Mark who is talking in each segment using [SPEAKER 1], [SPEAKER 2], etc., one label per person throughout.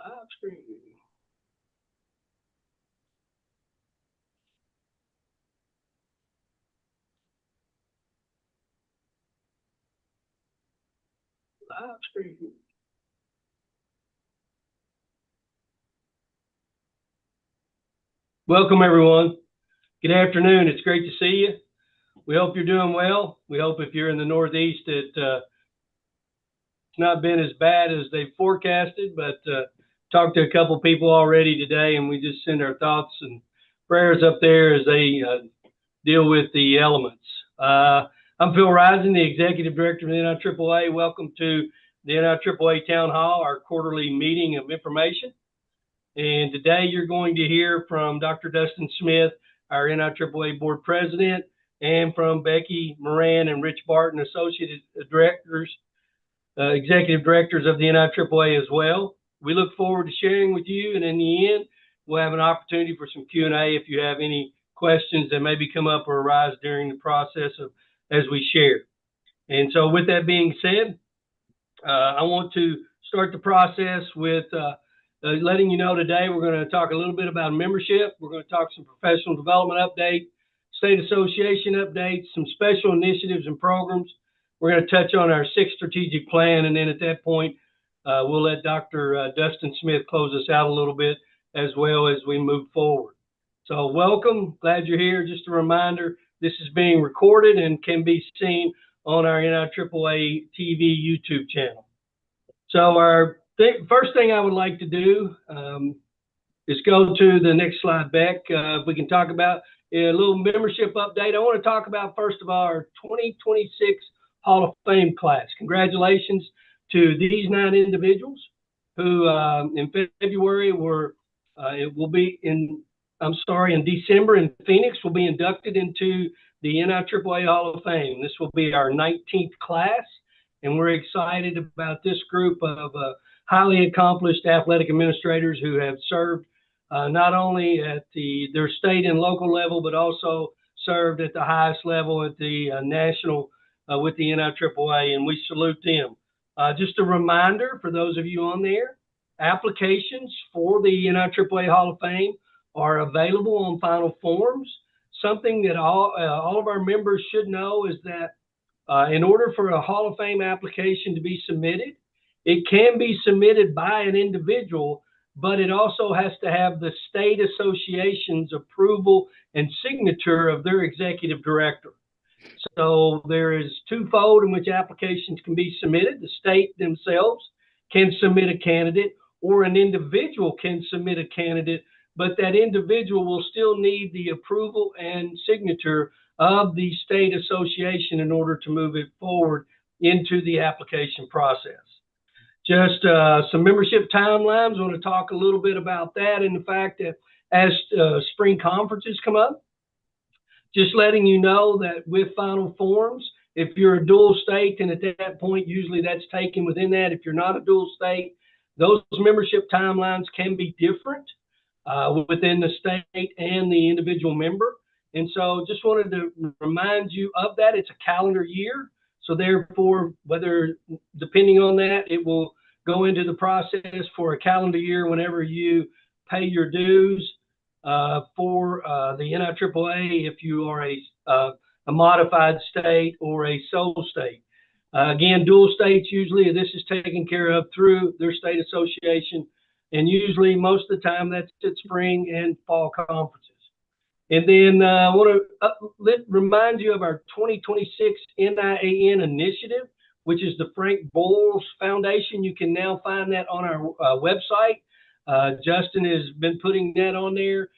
[SPEAKER 1] Live stream. Live stream. Welcome, everyone. Good afternoon. It's great to see you. We hope you're doing well. We hope if you're in the Northeast that it's not been as bad as they've forecasted, but talked to a couple people already today, and we just send our thoughts and prayers up there as they deal with the elements. I'm Phil Rising, the Executive Director of the NIAAA. Welcome to the NIAAA Town Hall, our quarterly meeting of information. And today you're going to hear from Dr. Dustin Smith, our NIAAA Board President, and from Becky Moran and Rich Barton, Associate Directors, Executive Directors of the NIAAA as well. We look forward to sharing with you, and in the end, we'll have an opportunity for some Q&A if you have any questions that maybe come up or arise during the process of as we share. And so with that being said, I want to start the process with letting you know today we're going to talk a little bit about membership. We're going to talk some professional development update, state association updates, some special initiatives and programs. We're going to touch on our 6th strategic plan, and then at that point, we'll let Dr. Dustin Smith close us out a little bit as well as we move forward. So welcome, glad you're here. Just a reminder, this is being recorded and can be seen on our NIAAA TV YouTube channel. So our first thing I would like to do is go to the next slide, Beck. If we can talk about a little membership update. I want to talk about, first of all, our 2026 Hall of Fame class. Congratulations to these 9 individuals who in February it will be in December in Phoenix will be inducted into the NIAAA Hall of Fame. This will be our 19th class, and we're excited about this group of highly accomplished athletic administrators who have served not only at their state and local level, but also served at the highest level at the national with the NIAAA, and we salute them. Just a reminder for those of you on there, applications for the NIAAA Hall of Fame are available on final forms. Something that all of our members should know is that in order for a Hall of Fame application to be submitted, it can be submitted by an individual, but it also has to have the state association's approval and signature of their executive director. So there is twofold in which applications can be submitted. The state themselves can submit a candidate, or an individual can submit a candidate, but that individual will still need the approval and signature of the state association in order to move it forward into the application process. Just some membership timelines. I want to talk a little bit about that and the fact that as spring conferences come up, just letting you know that with final forms, if you're a dual state, then at that point, usually that's taken within that. If you're not a dual state, those membership timelines can be different within the state and the individual member. And so just wanted to remind you of that. It's a calendar year. So therefore, depending on that, it will go into the process for a calendar year whenever you pay your dues for the NIAAA if you are a modified state or a sole state. Again, dual states, usually this is taken care of through their state association, and usually most of the time that's at spring and fall conferences. And then I want to remind you of our 2026 NIAAA initiative, which is the Frank Boyles Foundation. You can now find that on our website. Justin has been putting that on there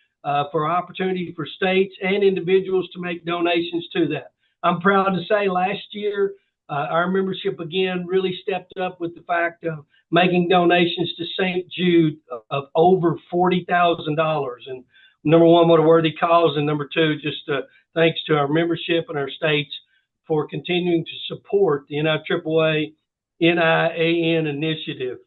[SPEAKER 1] for opportunity for states and individuals to make donations to that. I'm proud to say last year, our membership again really stepped up with the fact of making donations to St. Jude of over $40,000. And number one, what a worthy cause. And number two, just thanks to our membership and our states for continuing to support the NIAAA NIAAN initiative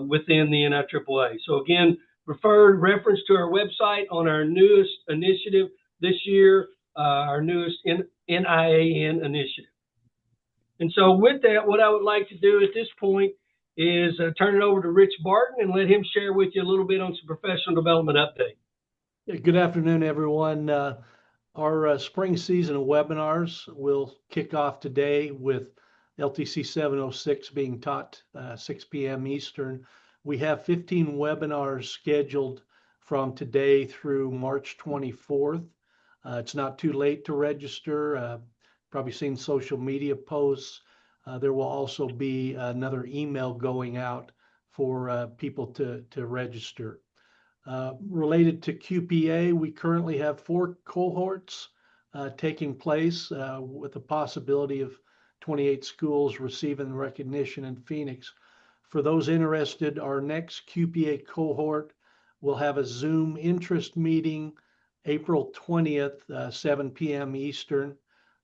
[SPEAKER 1] within the NIAAA. So again, reference to our website on our newest initiative this year, our newest NIAAN initiative. And so with that, what I would like to do at this point is turn it over to Rich Barton and let him share with you a little bit on some professional development update.
[SPEAKER 2] Yeah, good afternoon, everyone. Our spring season of webinars will kick off today with LTC 706 being taught 6 p.m. Eastern. We have 15 webinars scheduled from today through March 24th. It's not too late to register. Probably seen social media posts. There will also be another email going out for people to register. Related to QPA, we currently have 4 cohorts taking place with the possibility of 28 schools receiving recognition in Phoenix. For those interested, our next QPA cohort will have a Zoom interest meeting April 20th, 7 p.m. Eastern.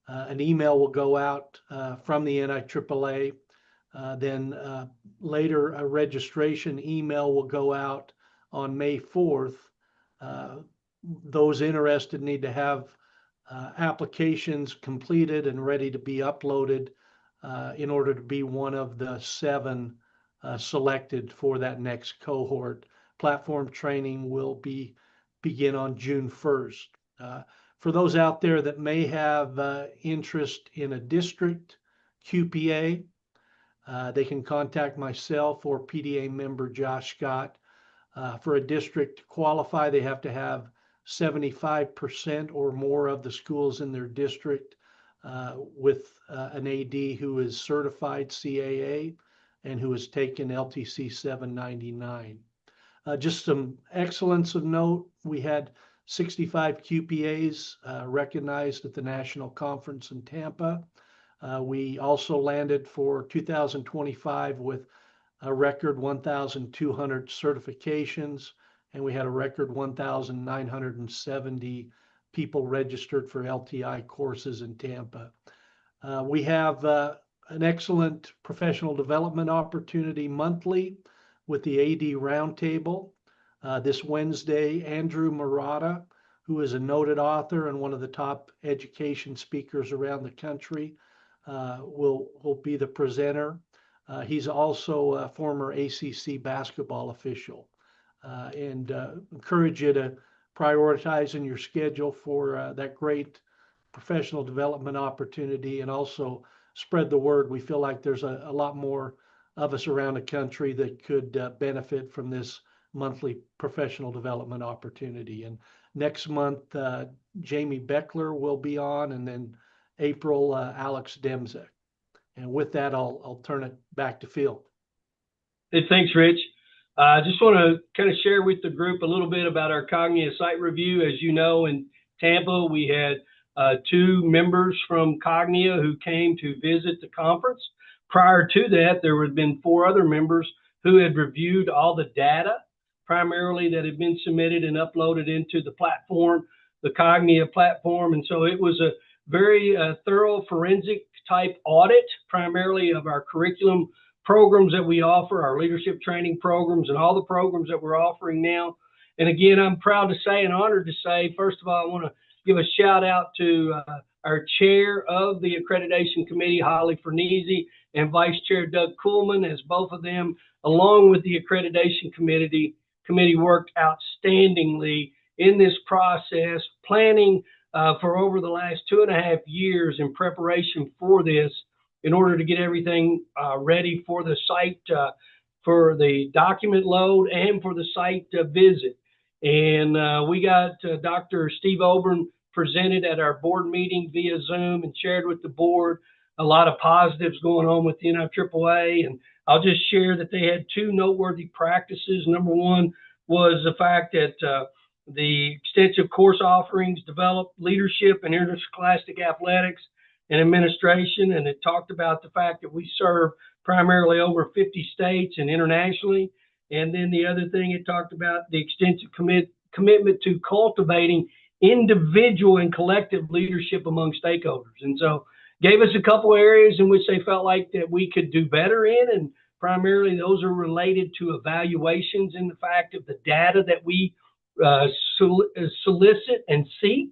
[SPEAKER 2] An email will go out from the NIAAA. Then later, a registration email will go out on May 4th. Those interested need to have applications completed and ready to be uploaded in order to be one of the 7 selected for that next cohort. Platform training will begin on June 1st. For those out there that may have interest in a district QPA, they can contact myself or PDA member Josh Scott. For a district to qualify, they have to have 75% or more of the schools in their district with an AD who is certified CAA and who has taken LTC 799. Just some excellence of note, we had 65 QPAs recognized at the National Conference in Tampa. We also landed for 2025 with a record 1,200 certifications, and we had a record 1,970 people registered for LTI courses in Tampa. We have an excellent professional development opportunity monthly with the AD Roundtable. This Wednesday, Andrew Murata, who is a noted author and one of the top education speakers around the country, will be the presenter. He's also a former ACC basketball official, and encourage you to prioritize in your schedule for that great professional development opportunity, and also spread the word. We feel like there's a lot more of us around the country that could benefit from this monthly professional development opportunity. And next month, Jamie Beckler will be on, and then April, Alex Demzek. And with that, I'll turn it back to Phil.
[SPEAKER 1] Hey, thanks, Rich. I just want to kind of share with the group a little bit about our Cognia site review. As you know, in Tampa, we had 2 members from Cognia who came to visit the conference. Prior to that, there had been 4 other members who had reviewed all the data, primarily that had been submitted and uploaded into the platform, the Cognia platform. And so it was a very thorough forensic type audit, primarily of our curriculum programs that we offer, our leadership training programs, and all the programs that we're offering now. And again, I'm proud to say and honored to say, first of all, I want to give a shout out to our chair of the accreditation committee, Holly Farnese, and vice chair Doug Kuhlman, as both of them, along with the accreditation committee worked outstandingly in this process, planning for over the last 2.5 years in preparation for this, in order to get everything ready for the site, for the document load and for the site visit. And we got Dr. Steve Oborn presented at our board meeting via Zoom and shared with the board a lot of positives going on with the NIAAA. And I'll just share that they had 2 noteworthy practices. Number one was the fact that the extensive course offerings developed leadership and interscholastic athletics and administration. And it talked about the fact that we serve primarily over 50 states and internationally. And then the other thing, it talked about the extensive commitment to cultivating individual and collective leadership among stakeholders. And so gave us a couple areas in which they felt like that we could do better in, and primarily those are related to evaluations and the fact of the data that we solicit and seek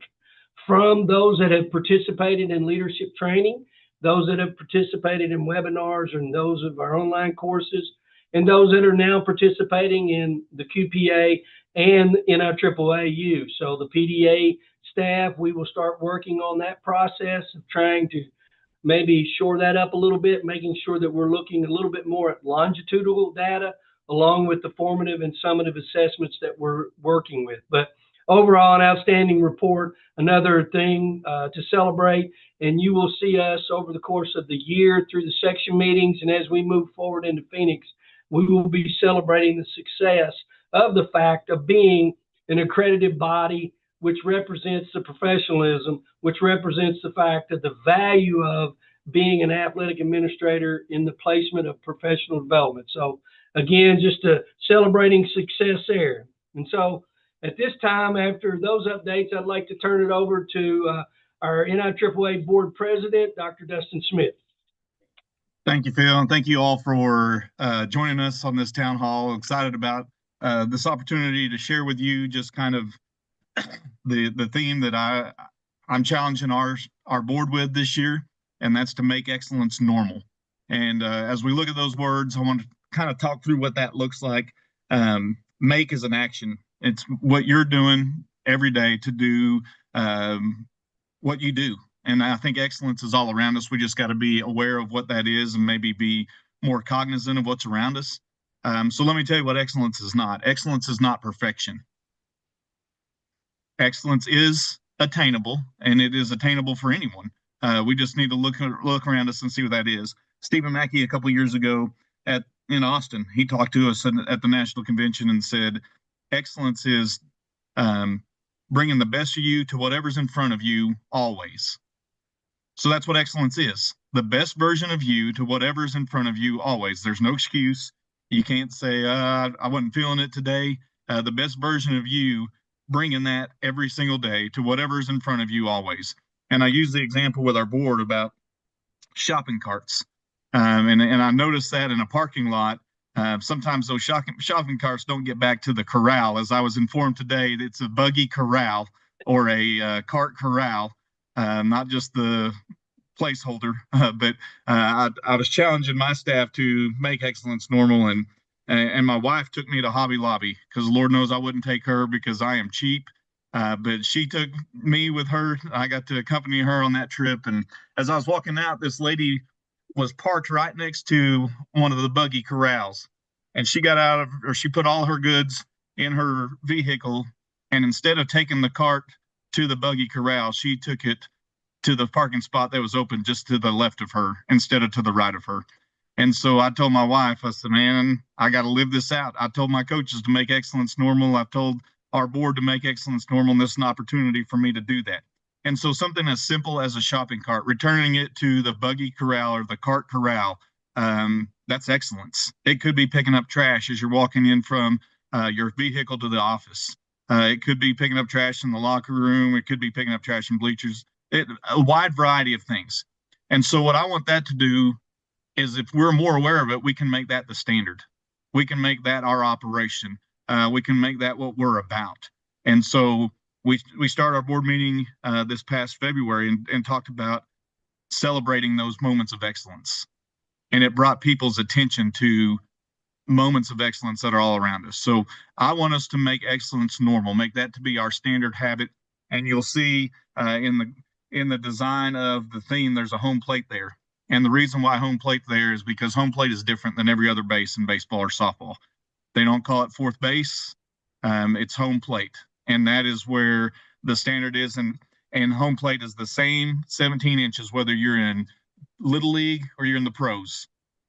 [SPEAKER 1] from those that have participated in leadership training, those that have participated in webinars, and those of our online courses. and those that are now participating in the QPA and NIAAA. So the PDA staff, we will start working on that process of trying to maybe shore that up a little bit, making sure that we're looking a little bit more at longitudinal data along with the formative and summative assessments that we're working with. But overall, an outstanding report, another thing to celebrate, and you will see us over the course of the year through the section meetings, and as we move forward into Phoenix, we will be celebrating the success of the fact of being an accredited body, which represents the professionalism, which represents the fact that the value of being an athletic administrator in the placement of professional development. So again, just celebrating success there. And so at this time, after those updates, I'd like to turn it over to our NIAAA Board President, Dr. Dustin Smith.
[SPEAKER 3] Thank you, Phil, and thank you all for joining us on this town hall. Excited about this opportunity to share with you just kind of the theme that I'm challenging our board with this year, and that's to make excellence normal. And as we look at those words, I want to kind of talk through what that looks like. Make is an action. It's what you're doing every day to do what you do. And I think excellence is all around us. We just got to be aware of what that is and maybe be more cognizant of what's around us. So let me tell you what excellence is not. Excellence is not perfection. Excellence is attainable, and it is attainable for anyone. We just need to look around us and see what that is. Stephen Mackey, a couple of years ago in Austin, he talked to us at the National Convention and said, excellence is bringing the best of you to whatever's in front of you always. So that's what excellence is. The best version of you to whatever's in front of you always. There's no excuse. You can't say, I wasn't feeling it today. The best version of you, bringing that every single day to whatever's in front of you always. And I use the example with our board about shopping carts. And I noticed that in a parking lot, sometimes those shopping carts don't get back to the corral. As I was informed today, it's a buggy corral or a cart corral, not just the placeholder. But I was challenging my staff to make excellence normal, and my wife took me to Hobby Lobby because Lord knows I wouldn't take her because I am cheap. But she took me with her. I got to accompany her on that trip. And as I was walking out, this lady was parked right next to one of the buggy corrals. And she got out of, or she put all her goods in her vehicle. And instead of taking the cart to the buggy corral, she took it to the parking spot that was open just to the left of her instead of to the right of her. And so I told my wife, I said, man, I got to live this out. I told my coaches to make excellence normal. I told our board to make excellence normal, and this is an opportunity for me to do that. And so something as simple as a shopping cart, returning it to the buggy corral or the cart corral, that's excellence. It could be picking up trash as you're walking in from your vehicle to the office. It could be picking up trash in the locker room. It could be picking up trash in bleachers. A wide variety of things. And so what I want that to do is, if we're more aware of it, we can make that the standard. We can make that our operation. We can make that what we're about. And so we started our board meeting this past February and talked about celebrating those moments of excellence. And it brought people's attention to moments of excellence that are all around us. So I want us to make excellence normal, make that to be our standard habit. And you'll see in the design of the theme, there's a home plate there. And the reason why home plate there is because home plate is different than every other base in baseball or softball. They don't call it fourth base. It's home plate. And that is where the standard is. And home plate is the same 17 inches, whether you're in Little League or you're in the pros.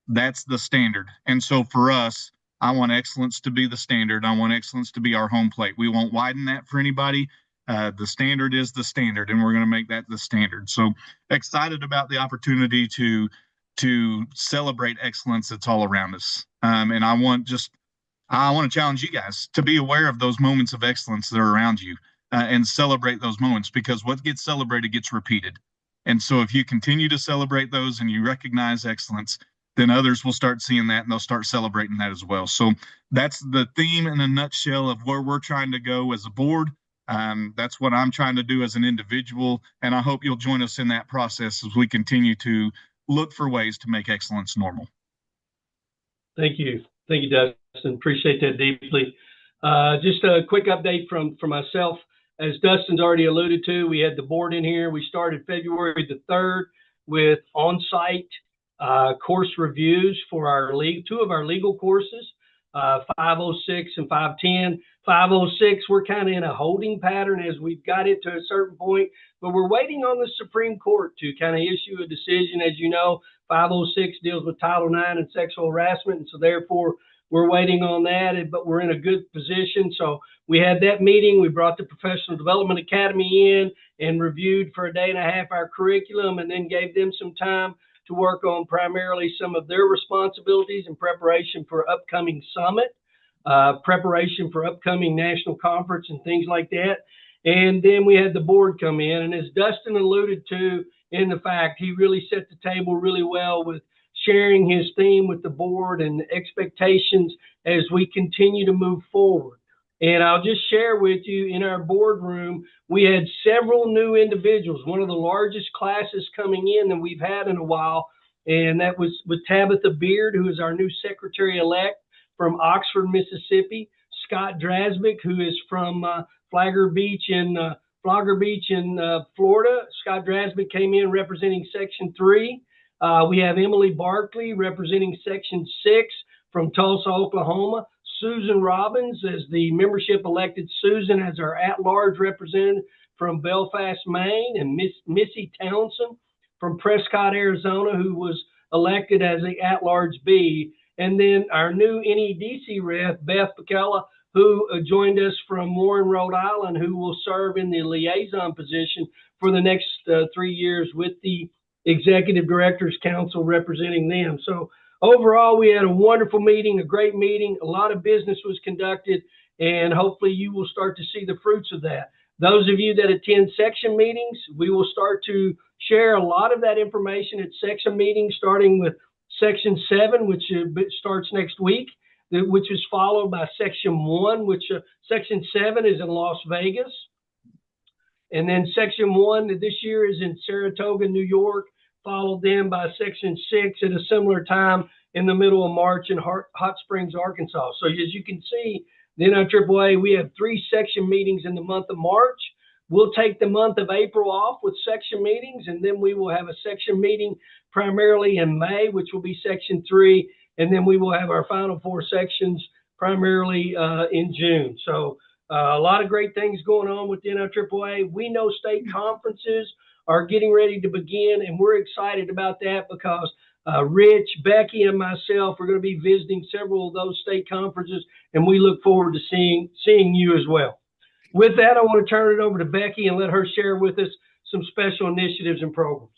[SPEAKER 3] That's the standard. And so for us, I want excellence to be the standard. I want excellence to be our home plate. We won't widen that for anybody. The standard is the standard, and we're going to make that the standard. So excited about the opportunity to celebrate excellence that's all around us. And I want to challenge you guys to be aware of those moments of excellence that are around you and celebrate those moments, because what gets celebrated gets repeated. And so if you continue to celebrate those and you recognize excellence, then others will start seeing that and they'll start celebrating that as well. So that's the theme in a nutshell of where we're trying to go as a board. That's what I'm trying to do as an individual. And I hope you'll join us in that process as we continue to look for ways to make excellence normal.
[SPEAKER 1] Thank you. Thank you, Dustin. Appreciate that deeply. Just a quick update from myself. As Dustin's already alluded to, we had the board in here. We started February the 3rd with on-site course reviews for two of our legal courses, 506 and 510. 506, we're kind of in a holding pattern as we've got it to a certain point, but we're waiting on the Supreme Court to kind of issue a decision. As you know, 506 deals with Title IX and sexual harassment, and so therefore we're waiting on that, but we're in a good position. So we had that meeting. We brought the Professional Development Academy in and reviewed for a day and a half our curriculum, and then gave them some time to work on primarily some of their responsibilities in preparation for upcoming summit, preparation for upcoming national conference and things like that. And then we had the board come in, and as Dustin alluded to in the fact, he really set the table really well with sharing his theme with the board and expectations as we continue to move forward. And I'll just share with you, in our boardroom, we had several new individuals, one of the largest classes coming in that we've had in a while, and that was with Tabitha Beard, who is our new secretary-elect from Oxford, Mississippi. Scott Drasbick, who is from Flagler Beach in Florida. Scott Drasbick came in representing Section 3. We have Emily Barkley representing Section 6 from Tulsa, Oklahoma. Susan Robbins as the membership elected Susan as our at-large representative from Belfast, Maine, and Missy Townsend from Prescott, Arizona, who was elected as the at-large B. And then our new NEDC rep, Beth Pacella, who joined us from Warren, Rhode Island, who will serve in the liaison position for the next 3 years with the Executive Directors Council representing them. So overall, we had a wonderful meeting, a great meeting. A lot of business was conducted, and hopefully you will start to see the fruits of that. Those of you that attend section meetings, we will start to share a lot of that information at section meetings, starting with Section 7, which starts next week, which is followed by Section 1, which Section 7 is in Las Vegas. And then Section 1 this year is in Saratoga, New York, followed then by Section 6 at a similar time in the middle of March in Hot Springs, Arkansas. So as you can see, the NIAAA, we have 3 section meetings in the month of March. We'll take the month of April off with section meetings, and then we will have a section meeting primarily in May, which will be Section 3, and then we will have our final 4 sections primarily in June. So a lot of great things going on with the NIAAA. We know state conferences are getting ready to begin, and we're excited about that because Rich, Becky, and myself are going to be visiting several of those state conferences, and we look forward to seeing you as well. With that, I want to turn it over to Becky and let her share with us some special initiatives and programs.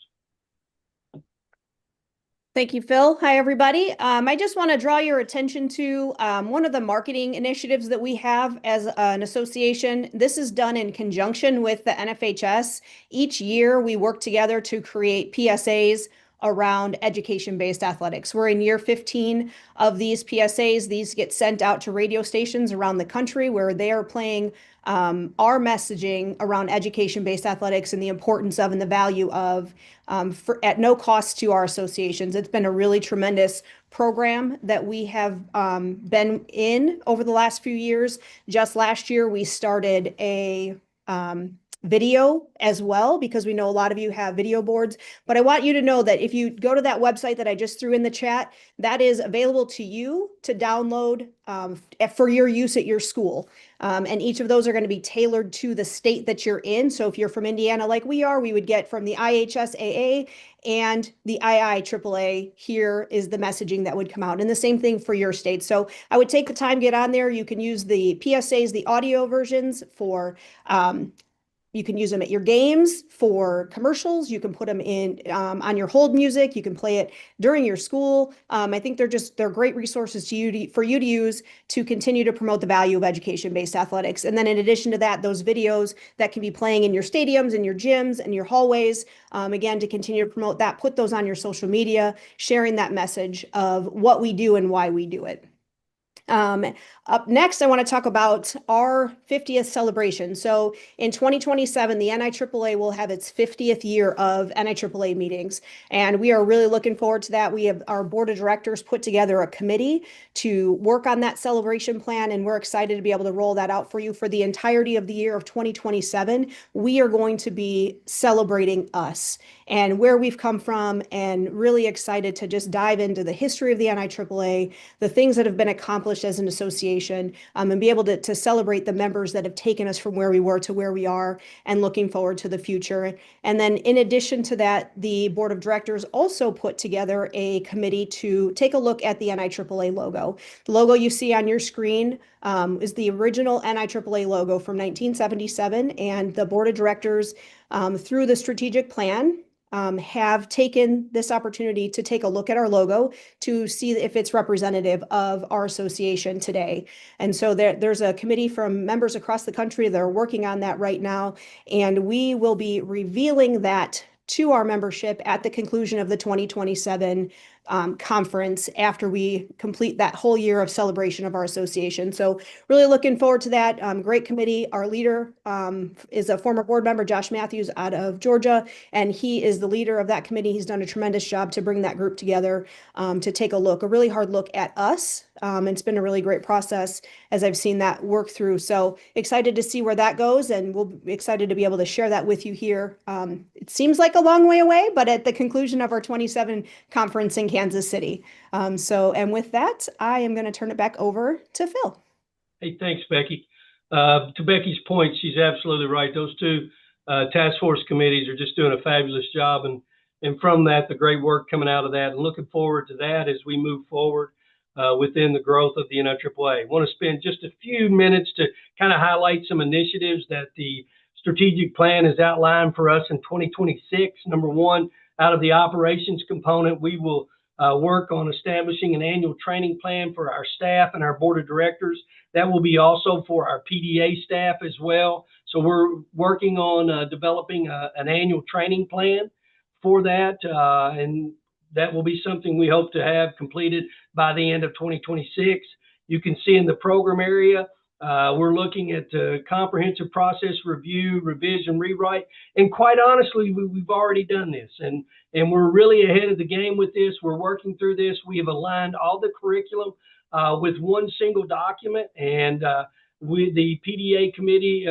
[SPEAKER 4] Thank you, Phil. Hi, everybody. I just want to draw your attention to one of the marketing initiatives that we have as an association. This is done in conjunction with the NFHS. Each year, we work together to create PSAs around education-based athletics. We're in year 15 of these PSAs. These get sent out to radio stations around the country where they are playing our messaging around education-based athletics and the importance of and the value of at no cost to our associations. It's been a really tremendous program that we have been in over the last few years. Just last year, we started a video as well, because we know a lot of you have video boards. But I want you to know that if you go to that website that I just threw in the chat, that is available to you to download for your use at your school. And each of those are going to be tailored to the state that you're in. So if you're from Indiana like we are, we would get from the IHSAA and the IIAA. Here is the messaging that would come out. And the same thing for your state. So I would take the time, get on there. You can use the PSAs, the audio versions for you can use them at your games for commercials. You can put them in on your hold music. You can play it during your school. I think they're great resources for you to use to continue to promote the value of education-based athletics. And then in addition to that, those videos that can be playing in your stadiums and your gyms and your hallways, again, to continue to promote that, put those on your social media, sharing that message of what we do and why we do it. Up next, I want to talk about our 50th celebration. So in 2027, the NIAAA will have its 50th year of NIAAA meetings, and we are really looking forward to that. We have our board of directors put together a committee to work on that celebration plan, and we're excited to be able to roll that out for you for the entirety of the year of 2027. We are going to be celebrating us and where we've come from, and really excited to just dive into the history of the NIAAA, the things that have been accomplished as an association, and be able to celebrate the members that have taken us from where we were to where we are, and looking forward to the future. And then in addition to that, the board of directors also put together a committee to take a look at the NIAAA logo. The logo you see on your screen is the original NIAAA logo from 1977, and the board of directors, through the strategic plan, have taken this opportunity to take a look at our logo to see if it's representative of our association today. And so there's a committee from members across the country that are working on that right now, and we will be revealing that to our membership at the conclusion of the 2027 conference, after we complete that whole year of celebration of our association. So really looking forward to that. Great committee. Our leader is a former board member, Josh Matthews, out of Georgia, and he is the leader of that committee. He's done a tremendous job to bring that group together to take a really hard look at us. It's been a really great process as I've seen that work through. So excited to see where that goes, and we'll be excited to be able to share that with you here. It seems like a long way away, but at the conclusion of our 27 conference in Kansas City. And with that, I am going to turn it back over to Phil.
[SPEAKER 1] Hey, thanks, Becky. To Becky's point, she's absolutely right. Those two task force committees are just doing a fabulous job. And from that, the great work coming out of that, and looking forward to that as we move forward within the growth of the NIAAA. I want to spend just a few minutes to kind of highlight some initiatives that the strategic plan has outlined for us in 2026. Number one, out of the operations component, we will work on establishing an annual training plan for our staff and our board of directors. That will be also for our PDA staff as well. So we're working on developing an annual training plan for that, and that will be something we hope to have completed by the end of 2026. You can see in the program area, we're looking at comprehensive process review, revision, rewrite, and quite honestly, we've already done this, and we're really ahead of the game with this. We're working through this. We have aligned all the curriculum with one single document, and the PDA committee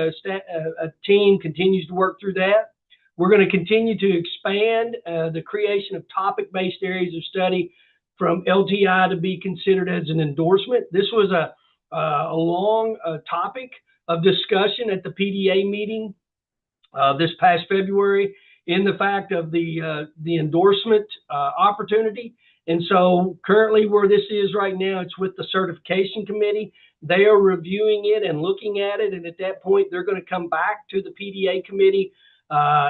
[SPEAKER 1] team continues to work through that. We're going to continue to expand the creation of topic-based areas of study from LTI to be considered as an endorsement. This was a long topic of discussion at the PDA meeting this past February, in the fact of the endorsement opportunity. And so currently where this is right now, it's with the certification committee. They are reviewing it and looking at it. And at that point, they're going to come back to the PDA committee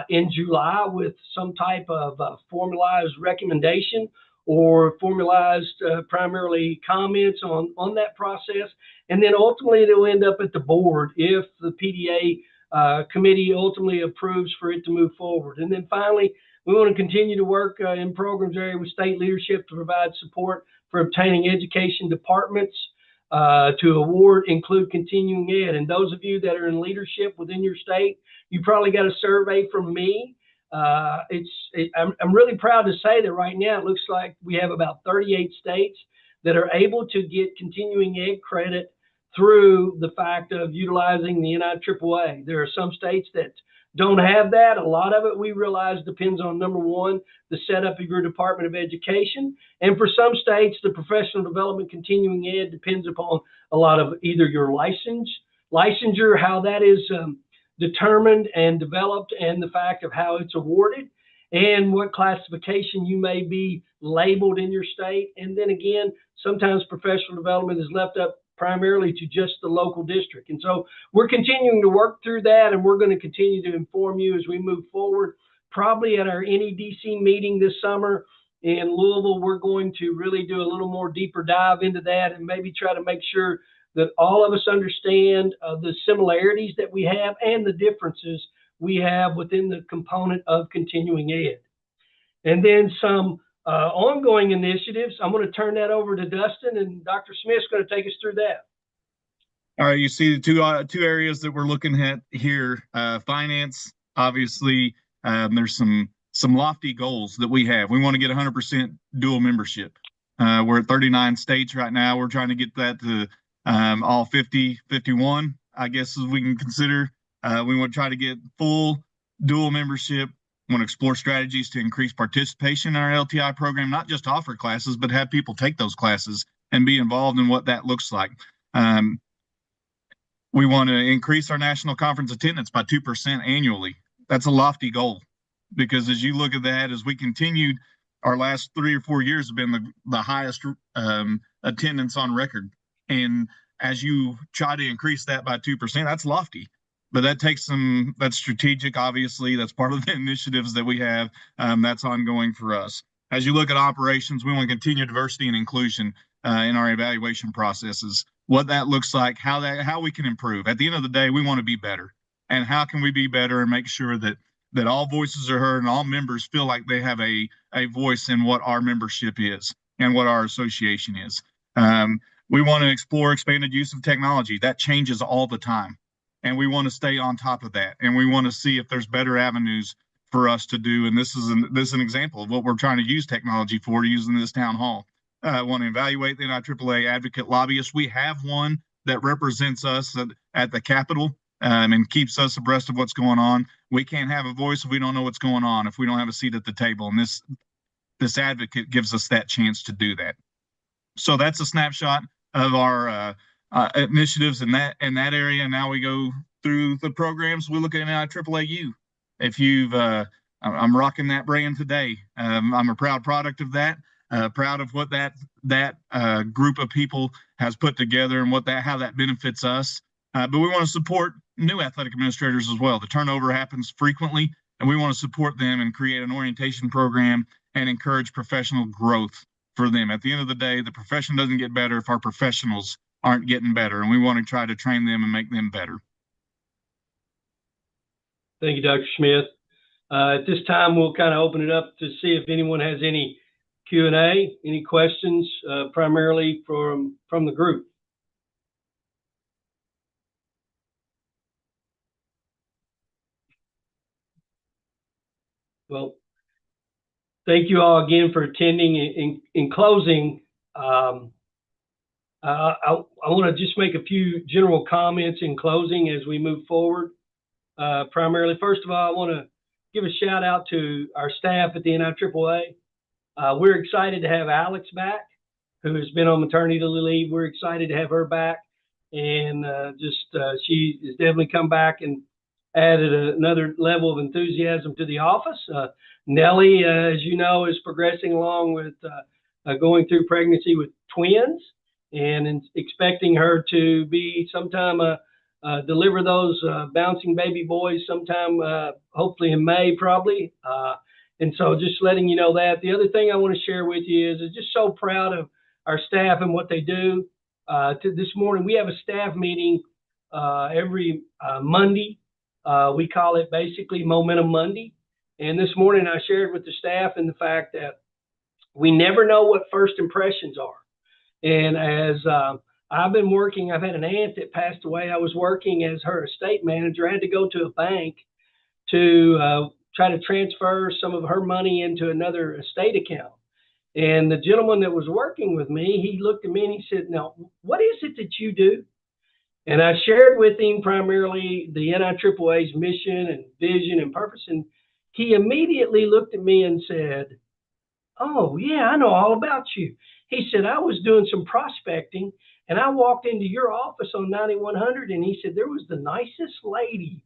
[SPEAKER 1] in July with some type of formalized recommendation or formalized primarily comments on that process. And then ultimately it'll end up at the board if the PDA committee ultimately approves for it to move forward. And then finally, we want to continue to work in programs area with state leadership to provide support for obtaining education departments to include continuing ed. And those of you that are in leadership within your state, you probably got a survey from me. I'm really proud to say that right now it looks like we have about 38 states that are able to get continuing ed credit through the fact of utilizing the NIAAA. There are some states that don't have that. A lot of it, we realize, depends on, number one, the setup of your Department of Education. And for some states, the professional development continuing ed depends upon a lot of either your licensure, how that is determined and developed, and the fact of how it's awarded, and what classification you may be labeled in your state. And then again, sometimes professional development is left up primarily to just the local district. And so we're continuing to work through that, and we're going to continue to inform you as we move forward. Probably at our NEDC meeting this summer in Louisville, we're going to really do a little more deeper dive into that and maybe try to make sure that all of us understand the similarities that we have and the differences we have within the component of continuing ed. And then some ongoing initiatives, I'm going to turn that over to Dustin, and Dr. Smith's going to take us through that.
[SPEAKER 3] All right, you see the two areas that we're looking at here. Finance, obviously, there's some lofty goals that we have. We want to get 100% dual membership. We're at 39 states right now. We're trying to get that to all 50, 51, I guess, as we can consider. We want to try to get full dual membership. We want to explore strategies to increase participation in our LTI program, not just offer classes, but have people take those classes and be involved in what that looks like. We want to increase our national conference attendance by 2% annually. That's a lofty goal, because as you look at that, as we continued, our last 3 or 4 years have been the highest attendance on record. And as you try to increase that by 2%, that's lofty. But that takes that's strategic, obviously. That's part of the initiatives that we have. That's ongoing for us. As you look at operations, we want to continue diversity and inclusion in our evaluation processes. What that looks like, how we can improve. At the end of the day, we want to be better. And how can we be better and make sure that all voices are heard and all members feel like they have a voice in what our membership is and what our association is. We want to explore expanded use of technology. That changes all the time. And we want to stay on top of that. And we want to see if there's better avenues for us to do. And this is an example of what we're trying to use technology for, using this town hall. Want to evaluate the NIAAA advocate lobbyists. We have one that represents us at the Capitol and keeps us abreast of what's going on. We can't have a voice if we don't know what's going on, if we don't have a seat at the table. And this advocate gives us that chance to do that. So that's a snapshot of our initiatives in that area. Now we go through the programs. We look at NIAAA. If you've, I'm rocking that brand today. I'm a proud product of that. Proud of what that group of people has put together and how that benefits us. But we want to support new athletic administrators as well. The turnover happens frequently, and we want to support them and create an orientation program and encourage professional growth for them. At the end of the day, the profession doesn't get better if our professionals aren't getting better, and we want to try to train them and make them better.
[SPEAKER 1] Thank you, Dr. Smith. At this time, we'll kind of open it up to see if anyone has any Q&A, any questions, primarily from the group. Well, thank you all again for attending. In closing, I want to just make a few general comments in closing as we move forward. Primarily, first of all, I want to give a shout out to our staff at the NIAAA. We're excited to have Alex back, who has been on maternity leave. We're excited to have her back, and she has definitely come back and added another level of enthusiasm to the office. Nellie, as you know, is progressing along with going through pregnancy with twins, and expecting her to be sometime deliver those bouncing baby boys sometime, hopefully in May, probably. And so just letting you know that. The other thing I want to share with you is I'm just so proud of our staff and what they do. This morning, we have a staff meeting every Monday. We call it basically Momentum Monday. And this morning, I shared with the staff and the fact that we never know what first impressions are. And as I've been working, I've had an aunt that passed away. I was working as her estate manager. I had to go to a bank to try to transfer some of her money into another estate account. And the gentleman that was working with me, he looked at me and he said, "Now, what is it that you do?" And I shared with him primarily the NIAAA's mission and vision and purpose. And he immediately looked at me and said, "Oh, yeah, I know all about you." He said, "I was doing some prospecting and I walked into your office on 9100, and he said, there was the nicest lady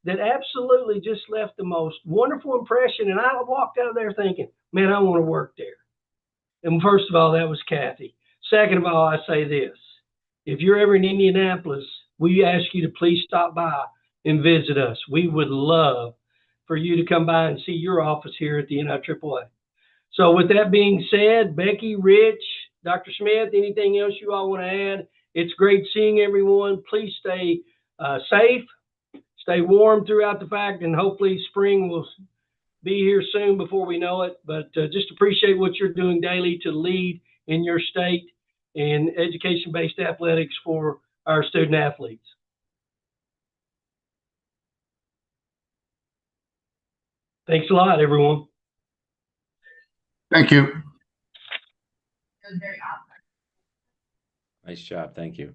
[SPEAKER 1] that absolutely just left the most wonderful impression. And I walked out of there thinking, man, I want to work there." And first of all, that was Kathy. Second of all, I say this. If you're ever in Indianapolis, we ask you to please stop by and visit us. We would love for you to come by and see your office here at the NIAAA. So with that being said, Becky, Rich, Dr. Smith, anything else you all want to add? It's great seeing everyone. Please stay safe, stay warm throughout the fact, and hopefully spring will be here soon before we know it, but just appreciate what you're doing daily to lead in your state in education-based athletics for our student athletes. Thanks a lot, everyone.
[SPEAKER 5] Thank you.
[SPEAKER 6] Nice job. Thank you.